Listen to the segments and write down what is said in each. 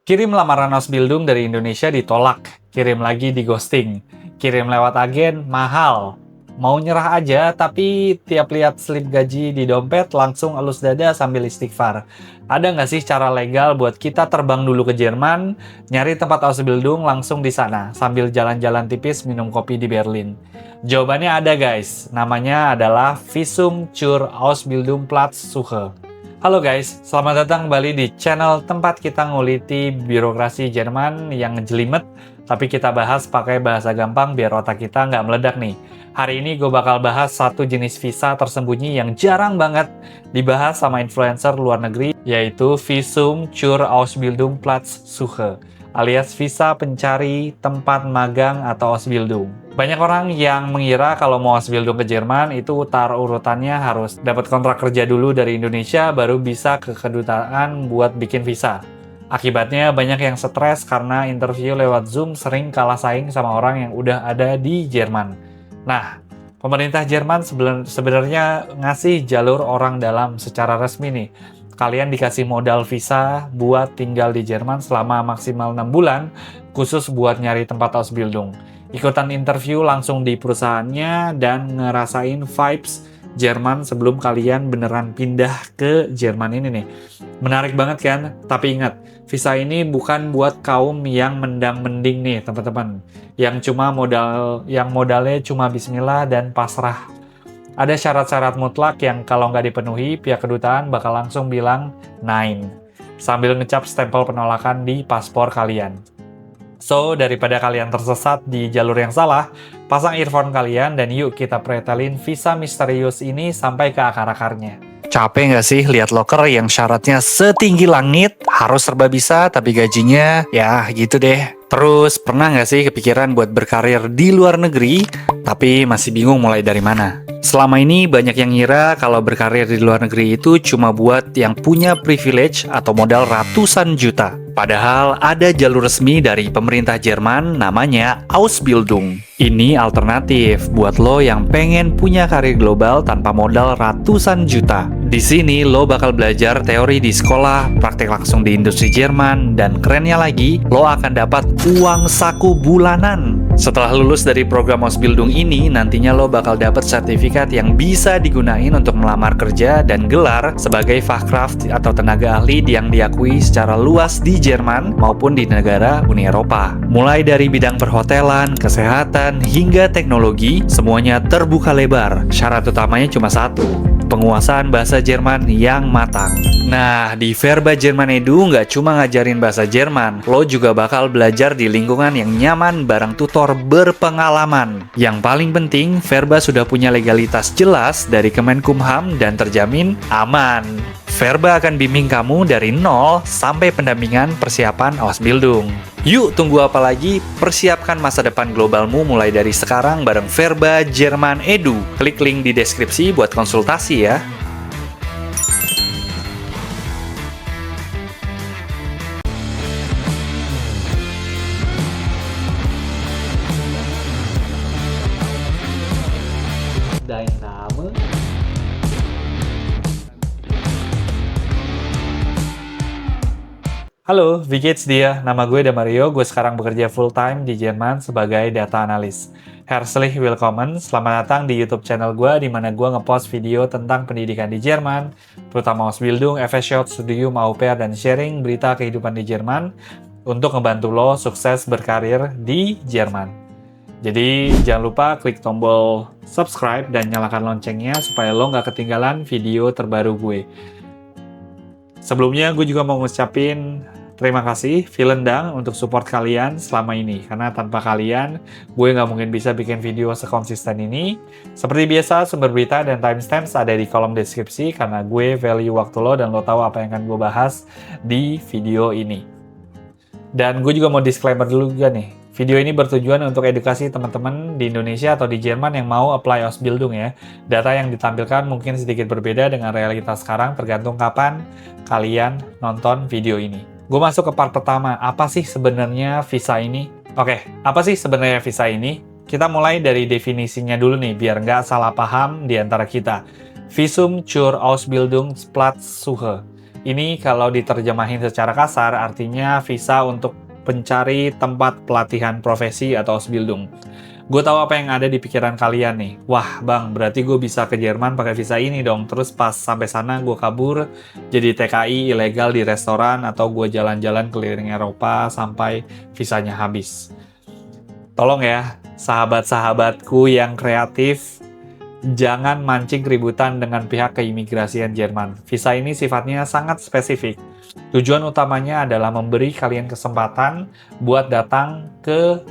Kirim lamaran Ausbildung dari Indonesia ditolak, kirim lagi di ghosting, kirim lewat agen mahal. Mau nyerah aja, tapi tiap lihat slip gaji di dompet langsung elus dada sambil istighfar. Ada nggak sih cara legal buat kita terbang dulu ke Jerman, nyari tempat Ausbildung langsung di sana, sambil jalan-jalan tipis minum kopi di Berlin? Jawabannya ada guys, namanya adalah Visum zur Ausbildungsplatz-Suche. Halo guys, selamat datang kembali di channel tempat kita nguliti birokrasi Jerman yang ngejelimet, tapi kita bahas pakai bahasa gampang biar otak kita nggak meledak nih. Hari ini gue bakal bahas satu jenis visa tersembunyi yang jarang banget dibahas sama influencer luar negeri, yaitu Visum zur Ausbildungsplatz-Suche, alias visa pencari tempat magang atau Ausbildung. Banyak orang yang mengira kalau mau Ausbildung ke Jerman itu taruh urutannya harus dapat kontrak kerja dulu dari Indonesia baru bisa ke kedutaan buat bikin visa. Akibatnya banyak yang stres karena interview lewat Zoom sering kalah saing sama orang yang udah ada di Jerman. Nah, pemerintah Jerman sebenarnya ngasih jalur orang dalam secara resmi nih. Kalian dikasih modal visa buat tinggal di Jerman selama maksimal 6 bulan, khusus buat nyari tempat Ausbildung. Ikutan interview langsung di perusahaannya dan ngerasain vibes Jerman sebelum kalian beneran pindah ke Jerman ini nih. Menarik banget kan? Tapi ingat, visa ini bukan buat kaum yang mendang-mending nih teman-teman. Yang modalnya cuma bismillah dan pasrah. Ada syarat-syarat mutlak yang kalau nggak dipenuhi, pihak kedutaan bakal langsung bilang "Nein" sambil ngecap stempel penolakan di paspor kalian. So, daripada kalian tersesat di jalur yang salah, pasang earphone kalian dan yuk kita pretelin visa misterius ini sampai ke akar-akarnya. Capek nggak sih lihat loker yang syaratnya setinggi langit, harus serba bisa tapi gajinya ya gitu deh. Terus, pernah nggak sih kepikiran buat berkarir di luar negeri, tapi masih bingung mulai dari mana? Selama ini banyak yang ngira kalau berkarir di luar negeri itu cuma buat yang punya privilege atau modal ratusan juta. Padahal ada jalur resmi dari pemerintah Jerman namanya Ausbildung. Ini alternatif buat lo yang pengen punya karir global tanpa modal ratusan juta. Di sini lo bakal belajar teori di sekolah, praktek langsung di industri Jerman, dan kerennya lagi, lo akan dapat uang saku bulanan. Setelah lulus dari program Ausbildung ini, nantinya lo bakal dapat sertifikat yang bisa digunain untuk melamar kerja dan gelar sebagai Fachkraft atau tenaga ahli yang diakui secara luas di Jerman maupun di negara Uni Eropa. Mulai dari bidang perhotelan, kesehatan, hingga teknologi, semuanya terbuka lebar. Syarat utamanya cuma satu, penguasaan bahasa Jerman yang matang. Nah, di Verba Jerman Edu nggak cuma ngajarin bahasa Jerman, lo juga bakal belajar di lingkungan yang nyaman bareng tutor berpengalaman. Yang paling penting, Verba sudah punya legalitas jelas dari Kemenkumham dan terjamin aman. Verba akan bimbing kamu dari nol sampai pendampingan persiapan Ausbildung. Yuk, tunggu apa lagi? Persiapkan masa depan globalmu mulai dari sekarang bareng Verba Jerman Edu. Klik link di deskripsi buat konsultasi ya. Dein Name? Halo, wie geht's dir? Nama gue Damario, gue sekarang bekerja full-time di Jerman sebagai data analis. Herzlich willkommen, selamat datang di YouTube channel gue, di mana gue ngepost video tentang pendidikan di Jerman, terutama Ausbildung, FSJ, Studium, Au Pair, dan sharing berita kehidupan di Jerman untuk ngebantu lo sukses berkarir di Jerman. Jadi jangan lupa klik tombol subscribe dan nyalakan loncengnya supaya lo nggak ketinggalan video terbaru gue. Sebelumnya gue juga mau ngucapin terima kasih, vielen Dank untuk support kalian selama ini. Karena tanpa kalian, gue nggak mungkin bisa bikin video sekonsisten ini. Seperti biasa, sumber berita dan timestamps ada di kolom deskripsi karena gue value waktu lo dan lo tahu apa yang akan gue bahas di video ini. Dan gue juga mau disclaimer dulu juga nih. Video ini bertujuan untuk edukasi teman-teman di Indonesia atau di Jerman yang mau apply Ausbildung ya. Data yang ditampilkan mungkin sedikit berbeda dengan realitas sekarang tergantung kapan kalian nonton video ini. Gue masuk ke part pertama, apa sih sebenarnya visa ini? Oke, apa sih sebenarnya visa ini? Kita mulai dari definisinya dulu nih, biar nggak salah paham di antara kita. Visum zur Ausbildungsplatz-Suche. Ini kalau diterjemahin secara kasar artinya visa untuk pencari tempat pelatihan profesi atau Ausbildung. Gue tahu apa yang ada di pikiran kalian nih. Wah bang, berarti gue bisa ke Jerman pakai visa ini dong. Terus pas sampai sana gue kabur jadi TKI ilegal di restoran atau gue jalan-jalan keliling Eropa sampai visanya habis. Tolong ya, sahabat-sahabatku yang kreatif, jangan mancing keributan dengan pihak keimigrasian Jerman. Visa ini sifatnya sangat spesifik. Tujuan utamanya adalah memberi kalian kesempatan buat datang ke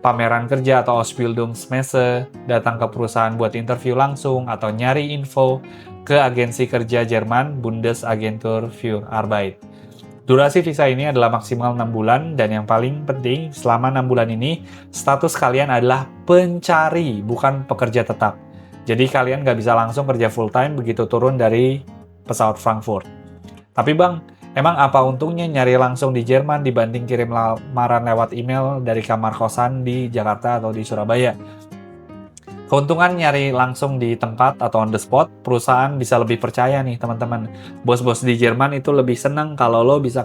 pameran kerja atau Ausbildungsmesse, datang ke perusahaan buat interview langsung, atau nyari info ke agensi kerja Jerman Bundesagentur für Arbeit. Durasi visa ini adalah maksimal 6 bulan, dan yang paling penting, selama 6 bulan ini, status kalian adalah pencari, bukan pekerja tetap. Jadi kalian nggak bisa langsung kerja full-time begitu turun dari pesawat Frankfurt. Tapi bang, emang apa untungnya nyari langsung di Jerman dibanding kirim lamaran lewat email dari kamar kosan di Jakarta atau di Surabaya? Keuntungan nyari langsung di tempat atau on the spot, perusahaan bisa lebih percaya nih teman-teman. Bos-bos di Jerman itu lebih seneng kalau bisa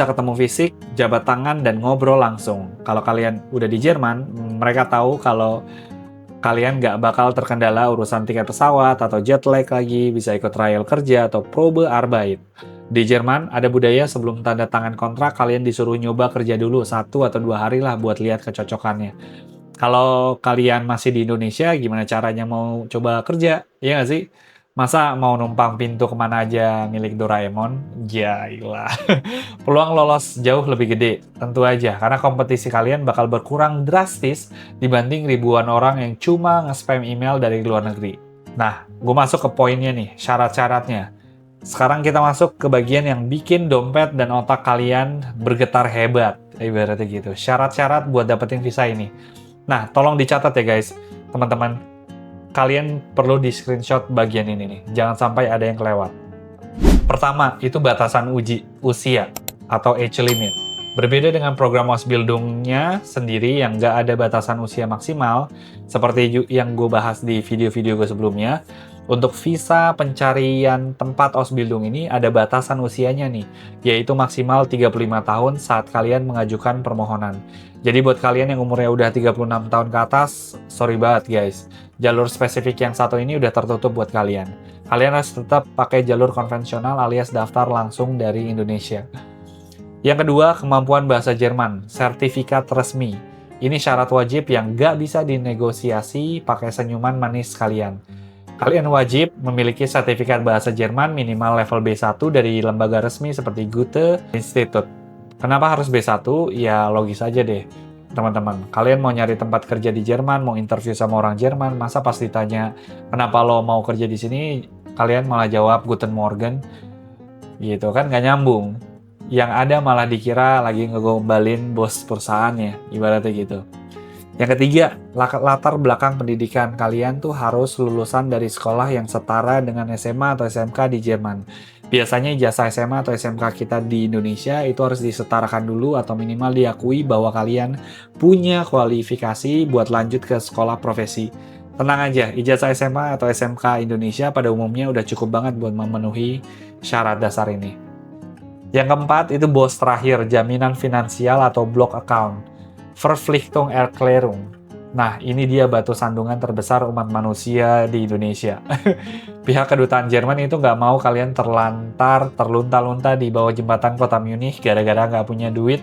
ketemu fisik, jabat tangan, dan ngobrol langsung. Kalau kalian udah di Jerman, mereka tahu kalau kalian nggak bakal terkendala urusan tiket pesawat atau jet lag lagi, bisa ikut trial kerja atau Probe Arbeit. Di Jerman, ada budaya sebelum tanda tangan kontrak, kalian disuruh nyoba kerja dulu 1 atau 2 hari lah buat lihat kecocokannya. Kalau kalian masih di Indonesia, gimana caranya mau coba kerja? Iya nggak sih? Masa mau numpang pintu kemana aja milik Doraemon? Jailah. Peluang lolos jauh lebih gede, tentu aja, karena kompetisi kalian bakal berkurang drastis dibanding ribuan orang yang cuma nge-spam email dari luar negeri. Nah, gue masuk ke poinnya nih, syarat-syaratnya. Sekarang kita masuk ke bagian yang bikin dompet dan otak kalian bergetar hebat, ibaratnya gitu. Syarat-syarat buat dapetin visa ini. Nah, tolong dicatat ya guys, teman-teman. Kalian perlu di screenshot bagian ini nih, jangan sampai ada yang kelewat. Pertama, itu batasan usia atau age limit. Berbeda dengan program Ausbildungnya sendiri yang nggak ada batasan usia maksimal, seperti yang gue bahas di video-video gue sebelumnya. Untuk visa pencarian tempat Ausbildung ini ada batasan usianya nih, yaitu maksimal 35 tahun saat kalian mengajukan permohonan. Jadi buat kalian yang umurnya udah 36 tahun ke atas, sorry banget guys. Jalur spesifik yang satu ini udah tertutup buat kalian. Kalian harus tetap pakai jalur konvensional alias daftar langsung dari Indonesia. Yang kedua, kemampuan bahasa Jerman, sertifikat resmi. Ini syarat wajib yang nggak bisa dinegosiasi pakai senyuman manis kalian. Kalian wajib memiliki sertifikat bahasa Jerman minimal level B1 dari lembaga resmi seperti Goethe Institut. Kenapa harus B1? Ya logis aja deh, teman-teman. Kalian mau nyari tempat kerja di Jerman, mau interview sama orang Jerman, masa pas ditanya, kenapa lo mau kerja di sini, kalian malah jawab Guten Morgen? Gitu kan, nggak nyambung. Yang ada malah dikira lagi ngegombalin bos perusahaannya, ibaratnya gitu. Yang ketiga, latar belakang pendidikan. Kalian tuh harus lulusan dari sekolah yang setara dengan SMA atau SMK di Jerman. Biasanya ijazah SMA atau SMK kita di Indonesia itu harus disetarakan dulu atau minimal diakui bahwa kalian punya kualifikasi buat lanjut ke sekolah profesi. Tenang aja, ijazah SMA atau SMK Indonesia pada umumnya udah cukup banget buat memenuhi syarat dasar ini. Yang keempat, itu BOS terakhir, jaminan finansial atau block account. Verpflichtung-Erklärung. Nah, ini dia batu sandungan terbesar umat manusia di Indonesia. Pihak kedutaan Jerman itu nggak mau kalian terlunta-lunta di bawah jembatan kota Munich gara-gara nggak punya duit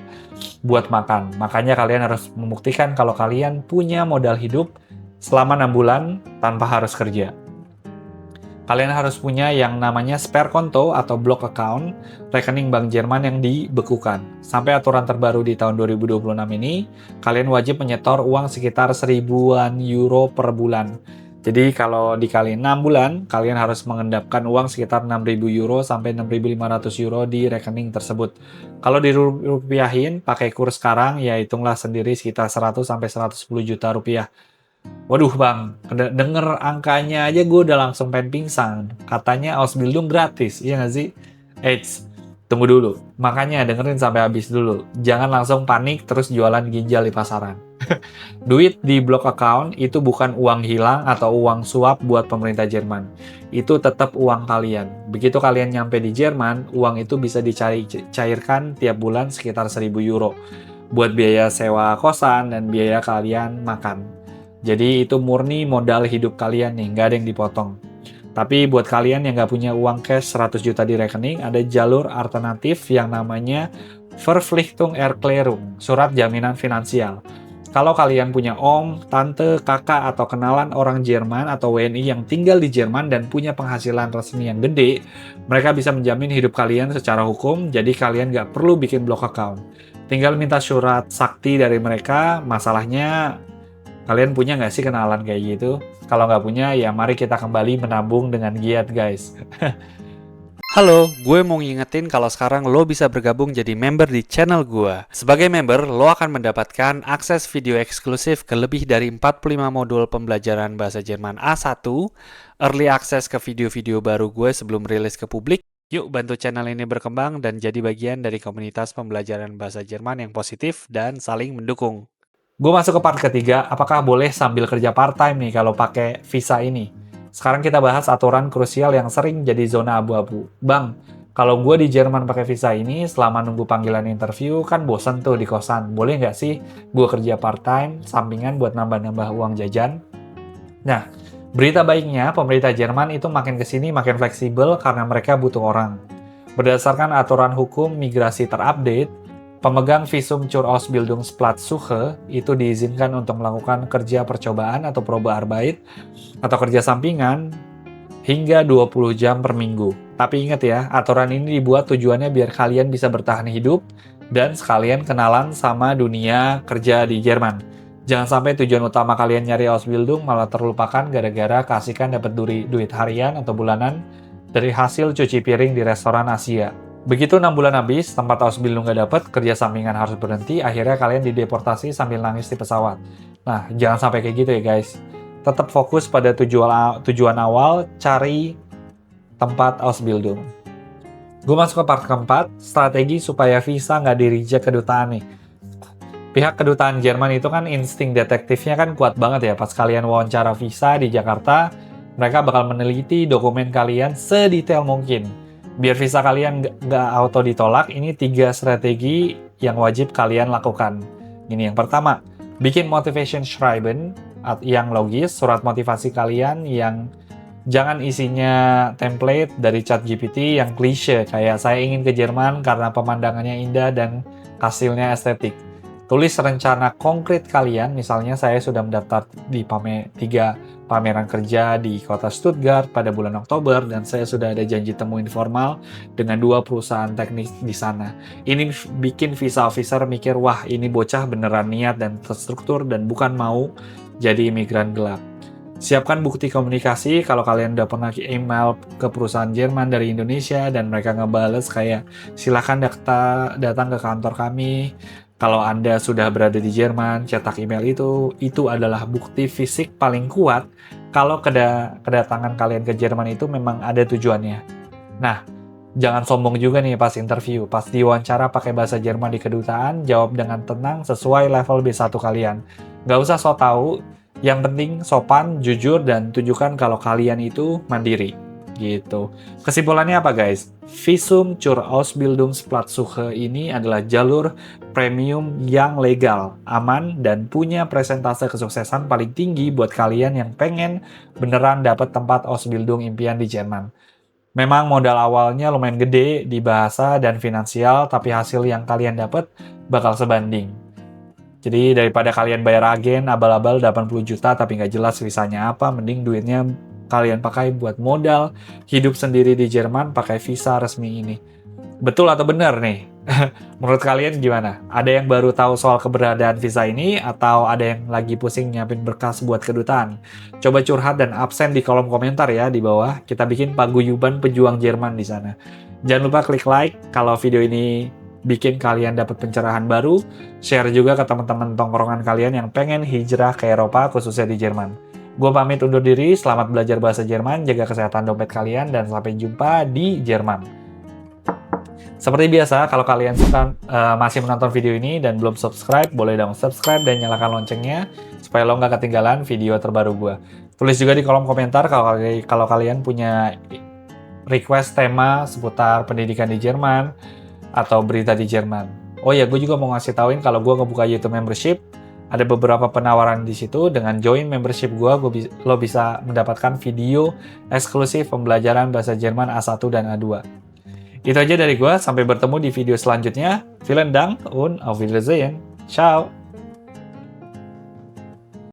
buat makan. Makanya kalian harus membuktikan kalau kalian punya modal hidup selama 6 bulan tanpa harus kerja. Kalian harus punya yang namanya spare konto atau block account, rekening bank Jerman yang dibekukan. Sampai aturan terbaru di tahun 2026 ini, kalian wajib menyetor uang sekitar 1.000-an euro per bulan. Jadi kalau dikali 6 bulan, kalian harus mengendapkan uang sekitar 6.000 euro sampai 6.500 euro di rekening tersebut. Kalau dirupiahin pakai kurs sekarang, ya hitunglah sendiri sekitar 100 sampai 110 juta rupiah. Waduh bang, denger angkanya aja gue udah langsung pengen pingsan. Katanya Ausbildung gratis, iya nggak sih? Eits, Tunggu dulu, makanya dengerin sampai habis dulu. Jangan langsung panik terus jualan ginjal di pasaran. Duit di blok account itu bukan uang hilang atau uang suap buat pemerintah Jerman. Itu tetap uang kalian. Begitu kalian nyampe di Jerman, uang itu bisa dicairkan tiap bulan sekitar 1.000 euro. Buat biaya sewa kosan dan biaya kalian makan. Jadi itu murni modal hidup kalian nih, nggak ada yang dipotong. Tapi buat kalian yang nggak punya uang cash 100 juta di rekening, ada jalur alternatif yang namanya Verpflichtung-Erklärung, surat jaminan finansial. Kalau kalian punya om, tante, kakak, atau kenalan orang Jerman atau WNI yang tinggal di Jerman dan punya penghasilan resmi yang gede, mereka bisa menjamin hidup kalian secara hukum, jadi kalian nggak perlu bikin blok account. Tinggal minta surat sakti dari mereka, masalahnya kalian punya nggak sih kenalan kayak gitu? Kalau nggak punya, ya mari kita kembali menabung dengan giat, guys. Halo, gue mau ngingetin kalau sekarang lo bisa bergabung jadi member di channel gue. Sebagai member, lo akan mendapatkan akses video eksklusif ke lebih dari 45 modul pembelajaran bahasa Jerman A1, early access ke video-video baru gue sebelum rilis ke publik. Yuk bantu channel ini berkembang dan jadi bagian dari komunitas pembelajaran bahasa Jerman yang positif dan saling mendukung. Gue masuk ke part ketiga, apakah boleh sambil kerja part-time nih kalau pakai visa ini? Sekarang kita bahas aturan krusial yang sering jadi zona abu-abu. Bang, kalau gue di Jerman pakai visa ini, selama nunggu panggilan interview, kan bosen tuh di kosan. Boleh nggak sih gue kerja part-time, sampingan buat nambah-nambah uang jajan? Nah, berita baiknya, pemerintah Jerman itu makin kesini makin fleksibel karena mereka butuh orang. Berdasarkan aturan hukum migrasi terupdate, pemegang visum Zur-Ausbildungsplatz-Suche itu diizinkan untuk melakukan kerja percobaan atau Probearbeit atau kerja sampingan hingga 20 jam per minggu. Tapi ingat ya, aturan ini dibuat tujuannya biar kalian bisa bertahan hidup dan sekalian kenalan sama dunia kerja di Jerman. Jangan sampai tujuan utama kalian nyari Ausbildung malah terlupakan gara-gara kasihkan dapat duit harian atau bulanan dari hasil cuci piring di restoran Asia. Begitu 6 bulan habis, tempat Ausbildung nggak dapet, kerja sampingan harus berhenti, akhirnya kalian dideportasi sambil nangis di pesawat. Nah, jangan sampai kayak gitu ya guys. Tetap fokus pada tujuan awal, cari tempat Ausbildung. Gue masuk ke part keempat, strategi supaya visa nggak di-reject kedutaan nih. Pihak kedutaan Jerman itu kan insting detektifnya kan kuat banget ya. Pas kalian wawancara visa di Jakarta, mereka bakal meneliti dokumen kalian sedetail mungkin. Biar visa kalian nggak auto ditolak, ini 3 strategi yang wajib kalian lakukan. Ini yang pertama, bikin motivation schreiben yang logis, surat motivasi kalian yang jangan isinya template dari ChatGPT yang klise, kayak saya ingin ke Jerman karena pemandangannya indah dan hasilnya estetik. Tulis rencana konkret kalian, misalnya saya sudah mendaftar di 3 pameran kerja di kota Stuttgart pada bulan Oktober dan saya sudah ada janji temu informal dengan 2 perusahaan teknik di sana. Ini bikin visa officer mikir, wah ini bocah beneran niat dan terstruktur dan bukan mau jadi imigran gelap. Siapkan bukti komunikasi kalau kalian udah pernah email ke perusahaan Jerman dari Indonesia dan mereka ngebales kayak silakan datang ke kantor kami. Kalau Anda sudah berada di Jerman, cetak email itu adalah bukti fisik paling kuat kalau kedatangan kalian ke Jerman itu memang ada tujuannya. Nah, jangan sombong juga nih pas interview. Pas diwawancara pakai bahasa Jerman di kedutaan, jawab dengan tenang sesuai level B1 kalian. Nggak usah so tau, yang penting sopan, jujur, dan tunjukkan kalau kalian itu mandiri. Gitu. Kesimpulannya apa guys? Visum zur Ausbildungsplatz-Suche ini adalah jalur premium yang legal, aman, dan punya presentase kesuksesan paling tinggi buat kalian yang pengen beneran dapat tempat Ausbildung impian di Jerman. Memang modal awalnya lumayan gede di bahasa dan finansial, tapi hasil yang kalian dapat bakal sebanding. Jadi daripada kalian bayar agen abal-abal 80 juta tapi nggak jelas visanya apa, mending duitnya kalian pakai buat modal hidup sendiri di Jerman pakai visa resmi ini. Betul atau benar nih? Menurut kalian gimana? Ada yang baru tahu soal keberadaan visa ini atau ada yang lagi pusing nyiapin berkas buat kedutaan? Coba curhat dan absen di kolom komentar ya di bawah. Kita bikin paguyuban pejuang Jerman di sana. Jangan lupa klik like kalau video ini bikin kalian dapat pencerahan baru. Share juga ke teman-teman tongkrongan kalian yang pengen hijrah ke Eropa khususnya di Jerman. Gue pamit undur diri, selamat belajar bahasa Jerman, jaga kesehatan dompet kalian, dan sampai jumpa di Jerman. Seperti biasa, kalau kalian suka masih menonton video ini dan belum subscribe, boleh dong subscribe dan nyalakan loncengnya supaya lo nggak ketinggalan video terbaru gue. Tulis juga di kolom komentar kalau kalian punya request tema seputar pendidikan di Jerman atau berita di Jerman. Oh ya, gue juga mau ngasih tauin kalau gue ngebuka YouTube Membership, ada beberapa penawaran di situ. Dengan join membership gue lo bisa mendapatkan video eksklusif pembelajaran bahasa Jerman A1 dan A2. Itu aja dari gue, sampai bertemu di video selanjutnya. Vielen Dank und auf Wiedersehen. Ciao!